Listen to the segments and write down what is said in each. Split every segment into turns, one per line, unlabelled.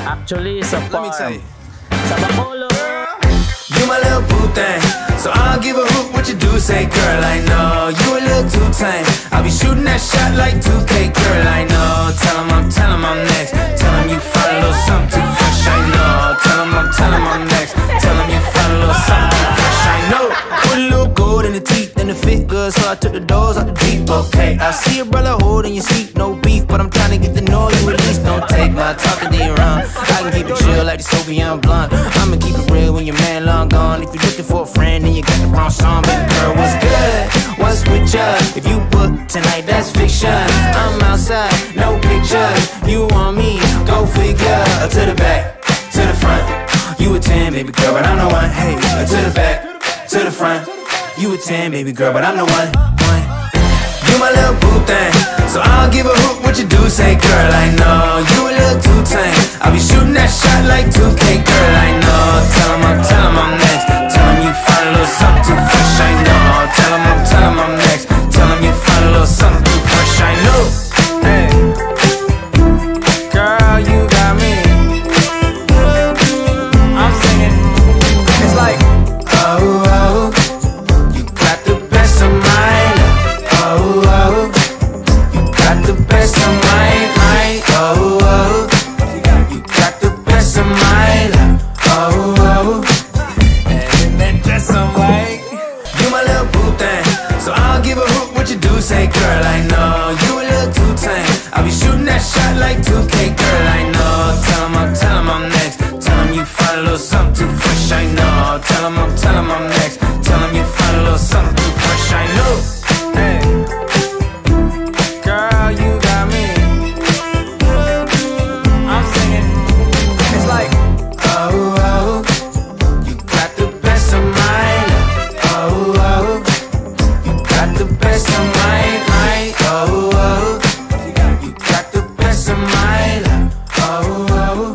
Actually, sa farm. Sa Bacolod.
You my little boo thing, so I don't give a hoot what you do. Say, girl, I know you a little too tame. I'll be shooting that shot like 2K, girl, I know. Tell 'em I'm next. Tell 'em you find a little something too fresh, I know. Tell 'em I'm next. Tell 'em you find a little something too fresh, I know. Put a little gold in the teeth and it fit good, so I took the doors out the Jeep. Okay, I see a brother holding your seat, no beef, but I'm trying to get to know you at least. Don't take my talking to your own. I can keep it chill like the Soviet blunt. I'ma keep it real when your man long gone. If you're looking for a friend and you got the wrong song, baby girl, what's good? What's with ya? If you book tonight, that's fiction. I'm outside, no pictures. You want me? Go figure. To the back, to the front. You a 10, baby girl, but I'm the one. Hey, to the back, to the front. You a 10, baby girl, but I'm the one. You my little boo thing, so I don't give a hoot what you do. Say, girl, I know you a little too tame. I'll be shooting that shot like 2K, girl, I know. Tell 'em I'm next. Tell 'em you find a little something too fresh, I know. Tell 'em I'm next. Tell 'em you find a little something too fresh, I know. Hey, girl, you got me. I'm singing. It's like, oh, oh, you got the best of mine. Oh, oh, you got the best of mine. Oh, oh, you got the best of mine. Oh, oh, and that dress on white. You my little boo thing, so I don't give a hoot what you do. Say, girl, I know you a little too tame. I'll be shooting that shot like 2K, girl, I know. Tell 'em I'm next. Tell 'em you find a little something too fresh, I know. Tell 'em I'm next. Tell 'em you find a little something too fresh, I know. Hey, girl, you got me. I'm singing. It's like, oh, oh, you got the best of mine. Oh, oh, you got the best of mine. Oh, oh, you got the best of mine. Oh, oh,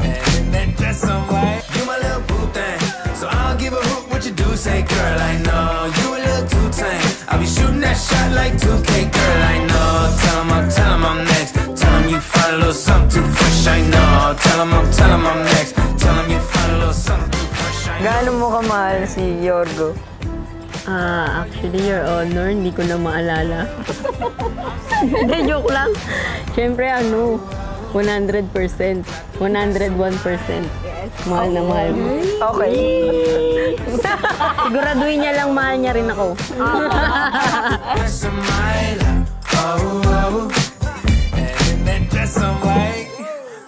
and that dress on white. You my little boo thing, so I don't give a hoot what you do. Say, girl, I know you a little too tame. I'll be shooting that shot like 2K, girl, I know. Tell 'em I'm next. Tell 'em you find a little something too fresh, I know. Tell 'em I'm next. Tell 'em you find a little something too fresh, I know.
Gaano mo kamahal si Yorgo?
Actually, Your Honor, hindi ko na maalala. Hindi, joke lang. Siyempre, 100%. 101%. Mahal na mahal mo.
Okay.
Siguraduhin niya lang mahal niya rin ako.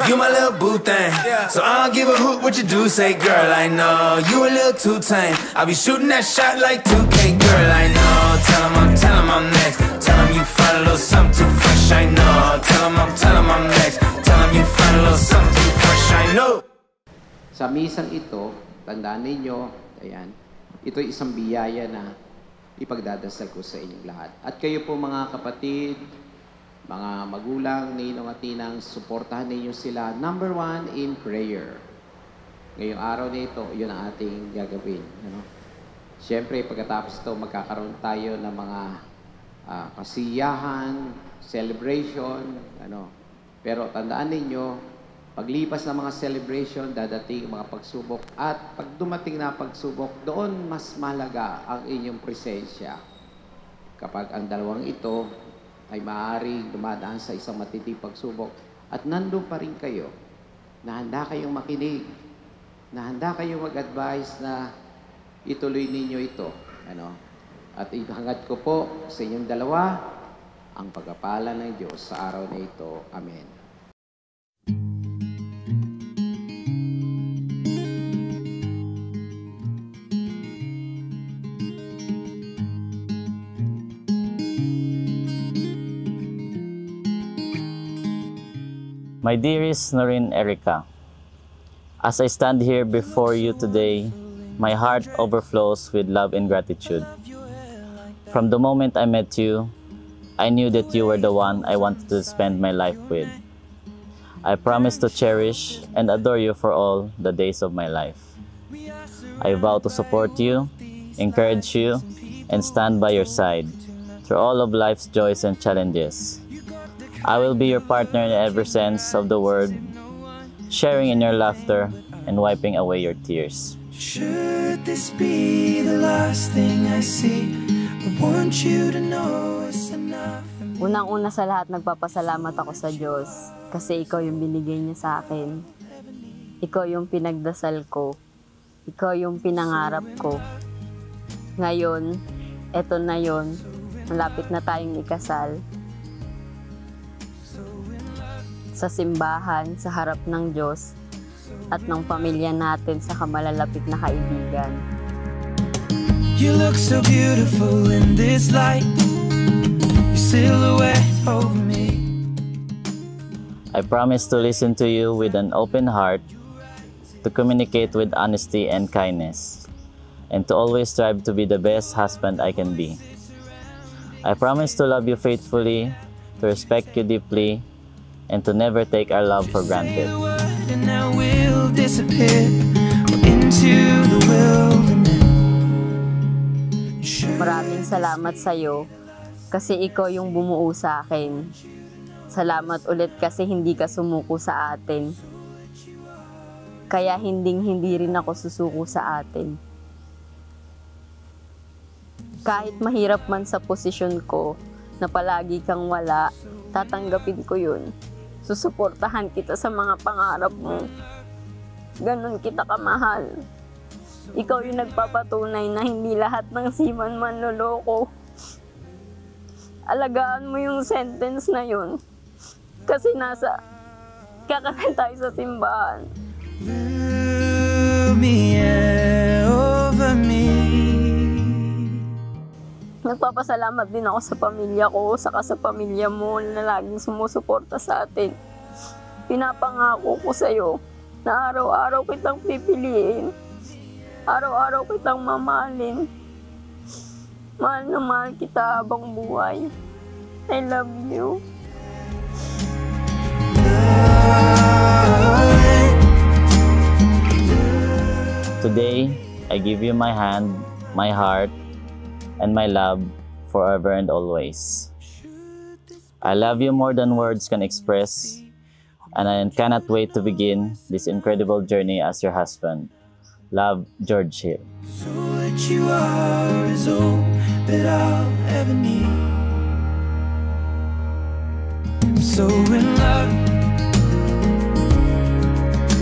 You my little boo thing, so I don't give a hoot what you do. Say, girl, I know you a little too tame. I'll be shooting that shot like 2K, girl, I know. Tell 'em I'm next. Tell 'em you find a little something too fresh, I know. Tell 'em I'm next. Tell 'em you find a little something too fresh, I know.
Sa misang ito, tandaan ninyo, ayan, ito isang biyaya na ipagdadasal ko sa inyong lahat. At kayo po mga kapatid, mga magulang, ninong at ninang, suportahan ninyo sila, number 1, in prayer. Ngayong araw na ito, yun ang ating gagawin. Siyempre, pagkatapos ito, magkakaroon tayo ng mga kasiyahan, celebration, Pero tandaan ninyo, paglipas ng mga celebration, dadating mga pagsubok. At pag dumating na pagsubok, doon mas malaga ang inyong presensya. Kapag ang dalawang ito ay maaaring dumadaan sa isang matinding pagsubok at nandun pa rin kayo, na handa kayong makinig, na handa kayong mag-advise na ituloy ninyo ito. At ihangad ko po sa inyong dalawa ang pagpapala ng Diyos sa araw na ito. Amen.
My dearest Noreen Erica, as I stand here before you today, my heart overflows with love and gratitude. From the moment I met you, I knew that you were the one I wanted to spend my life with. I promise to cherish and adore you for all the days of my life. I vow to support you, encourage you, and stand by your side through all of life's joys and challenges. I will be your partner in every sense of the word, sharing in your laughter, and wiping away your tears.
Should this be the last thing I see? I want you to know it's enough.
Unang-una sa lahat, nagpapasalamat ako sa Diyos kasi ikaw yung binigay niya sa akin. Ikaw yung pinagdasal ko. Ikaw yung pinangarap ko. Ngayon, eto na yon. Malapit na tayong ikasal. Sa simbahan, sa harap ng Diyos, at ng pamilya natin sa kamalalapit na kaibigan.
You look so beautiful in this light. Your silhouette over me.
I promise to listen to you with an open heart, to communicate with honesty and kindness, and to always strive to be the best husband I can be. I promise to love you faithfully, to respect you deeply, and to never take our love for granted.
And now we'll disappear into the wilderness.
Maraming salamat sa'yo kasi ikaw yung bumuo sa akin. Salamat ulit kasi hindi ka sumuko sa atin. Kaya hindi rin ako susuko sa atin. Kahit mahirap man sa posisyon ko na palagi kang wala, tatanggapin ko yun. Susuportahan kita sa mga pangarap mo. Ganon kita kamahal. Ikaw yung nagpapatunay na hindi lahat ng seaman manloloko. Alagaan mo yung sentence na yun. Kasi kakasal tayo sa simbahan.
Over me.
Nagpapasalamat din ako sa pamilya ko, saka sa pamilya mo na laging sumusuporta sa atin. Pinapangako ko sa'yo na araw-araw kitang pipiliin. Araw-araw kitang mamahalin. Mahal na mahal kita habang buhay. I love you.
Today, I give you my hand, my heart, and my love forever and always. I love you more than words can express, and I cannot wait to begin this incredible journey as your husband. Love, George Hill.
So that you are is all that I'll ever need. I'm so in love.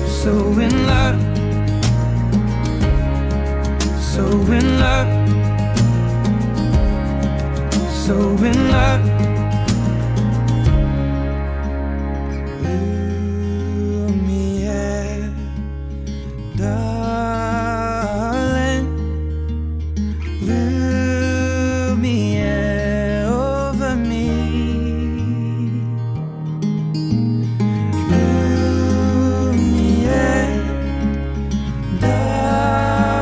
So in love. So in love. So in love. Love me, yeah, darling. Love me, yeah, over me. Love me, yeah, darling.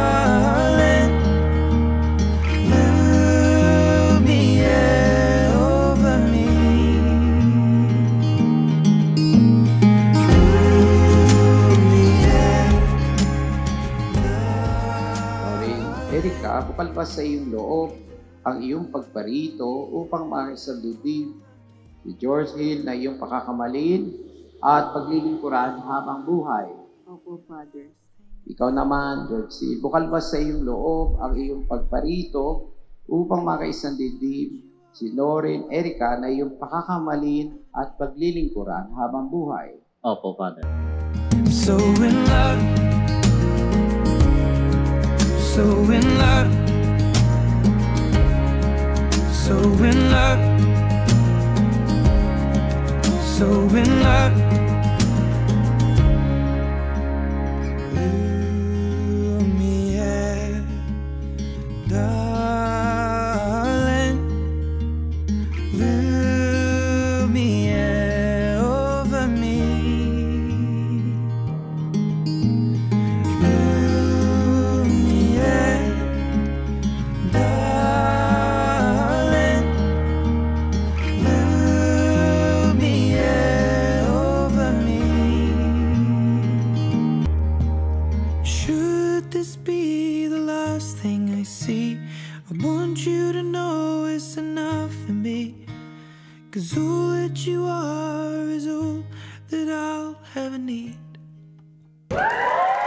Love me, yeah, over me. Love me, yeah.
Noreen, Erica, pupalpas sa iyong loob ang iyong pagparito upang makisaldibdib si George Hill na iyong pakakamalin at paglilingkuran habang buhay.
Opo, Father.
Ikaw naman, George Hill, bukalbas sa iyong loob ang iyong pagparito upang makaisandibdib si Noreen Erica na iyong pakakamalin at paglilingkuran habang buhay.
Opo, Father.
I'm so in love. So in love. So in love. So in love. Love me, yeah, darling. Love me, yeah, over me. Love me, yeah, darling. Love me, yeah, over me. Should this be the last thing I see, I want you to know it's enough for me. 'Cause all that you are is all that I'll ever need. Happy